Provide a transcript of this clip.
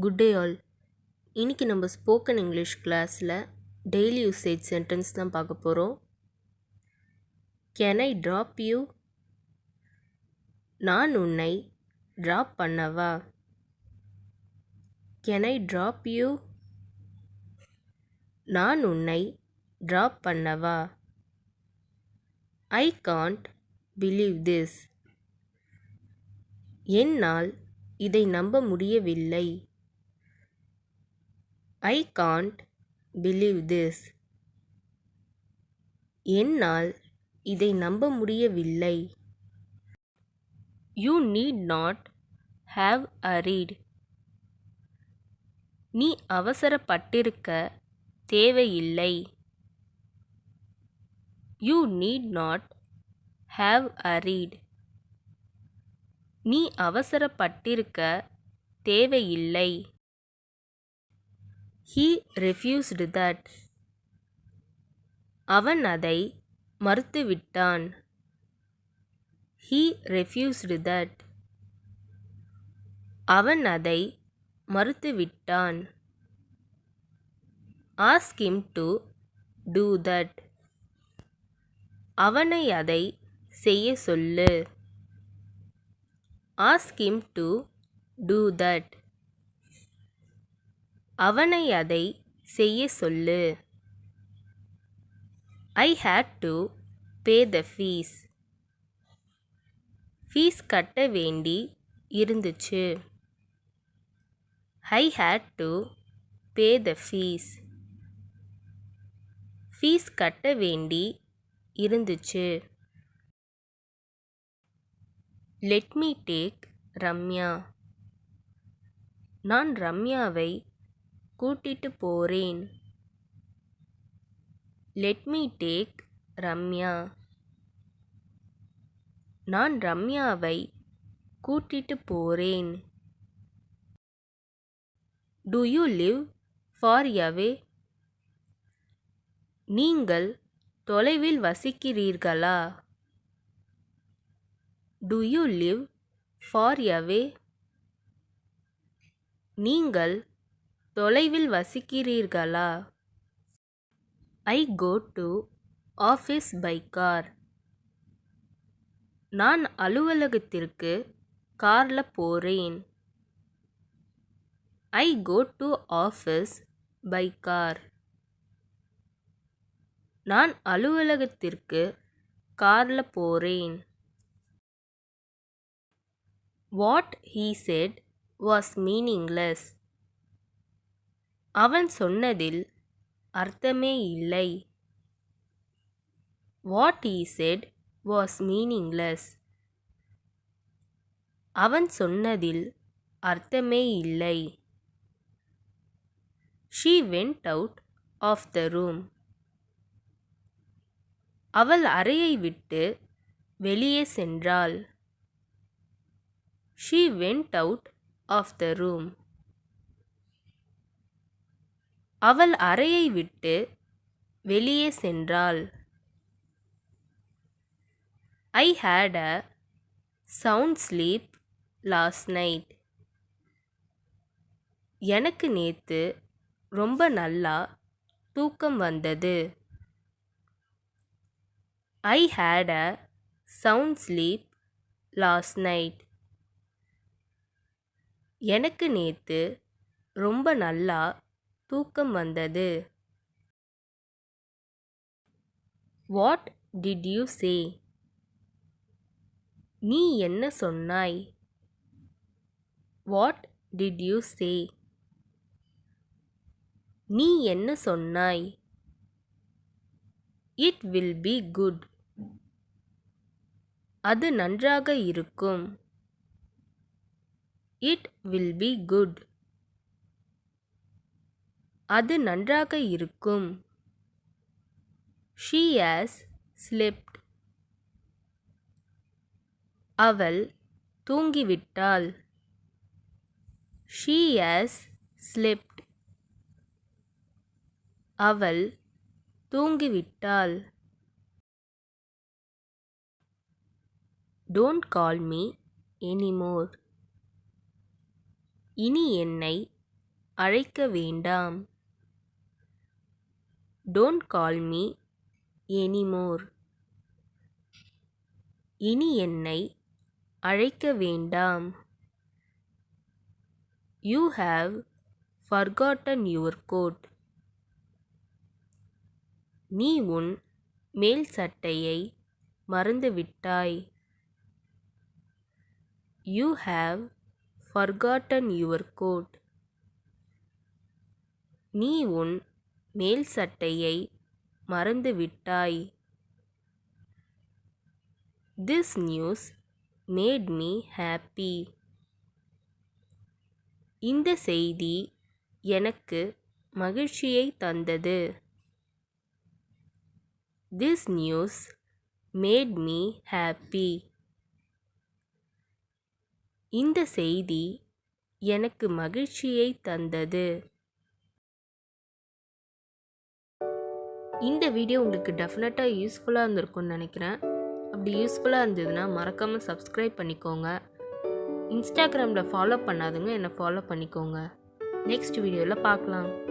Good day all. இன்னைக்கு நம்ம spoken English கிளாஸில் டெய்லி யூசேஜ் சென்டென்ஸ் தான் பார்க்க போகிறோம். Can I drop you? நான் உன்னை ட்ராப் பண்ணவா? Can I drop you? நான் உன்னை ட்ராப் பண்ணவா? I can't believe this. என்னால் இதை நம்ப முடியவில்லை. I can't believe this. என்னால் இதை நம்ப முடியவில்லை. You need not have hurried. நீ அவசரப்பட்டிருக்க தேவையில்லை. You need not have hurried. நீ அவசரப்பட்டிருக்க தேவையில்லை. He refused that. அவன் அதை மறுத்துவிட்டான். He refused that. அவன் அதை மறுத்துவிட்டான். Ask him to do that. அவனை அதை செய்ய சொல்லு. Ask him to do that. அவனை அதை செய்ய சொல்லு. I had to pay the fees. Fees கட்ட வேண்டி இருந்துச்சு. I had to pay the fees. Fees கட்ட வேண்டி இருந்துச்சு. Let me take Ramya. நான் ரம்யாவை கூட்டிட்டு போறேன். Let me take Ramya. நான் ரம்யாவை கூட்டிட்டு போறேன். Do you live far away? நீங்கள் தொலைவில் வசிக்கிறீர்களா? Do you live far away? நீங்கள் தொலைவில் வசிக்கிறீர்களா? I go to office by car. நான் அலுவலகத்திற்கு கார்ல போறேன். I go to office by car. நான் அலுவலகத்திற்கு கார்ல போறேன். What he said was meaningless. அவன் சொன்னதில் அர்த்தமே இல்லை. What he said was meaningless. அவன் சொன்னதில் அர்த்தமே இல்லை. She went out of the room. அவள் அறையை விட்டு வெளியே சென்றாள். She went out of the room. அவள் அறையை விட்டு வெளியே சென்றாள். I had a sound sleep last night. எனக்கு நேத்து ரொம்ப நல்லா தூக்கம் வந்தது. I had a sound sleep last night. எனக்கு நேத்து ரொம்ப நல்லா தூக்கம் வந்தது. What did you say? நீ என்ன சொன்னாய்? What did you say? நீ என்ன சொன்னாய்? It will be good. அது நன்றாக இருக்கும். It will be good. அது நன்றாக இருக்கும். She has slept. அவள் தூங்கிவிட்டாள். She has slept. அவள் தூங்கிவிட்டாள். Don't call me anymore. இனி என்னை அழைக்க வேண்டாம். Don't call me anymore. இனி என்னை அழைக்க வேண்டாம். You have forgotten your coat. நீ உன் மேல் சட்டையை மறந்துவிட்டாய். You have forgotten your coat. நீ உன் மேல் சட்டையை மறந்துவிட்டாய். This news made me happy. இந்த செய்தி எனக்கு மகிழ்ச்சியை தந்தது. This news made me happy. இந்த செய்தி எனக்கு மகிழ்ச்சியை தந்தது. இந்த வீடியோ உங்களுக்கு டெஃபினட்டாக யூஸ்ஃபுல்லாக இருந்திருக்கும்னு நினைக்கிறேன். அப்படி யூஸ்ஃபுல்லாக இருந்ததுன்னா மறக்காமல் சப்ஸ்கிரைப் பண்ணிக்கோங்க. இன்ஸ்டாகிராமில் ஃபாலோ பண்ணாதவங்க என்னை ஃபாலோ பண்ணிக்கோங்க. நெக்ஸ்ட் வீடியோவில் பார்க்கலாம்.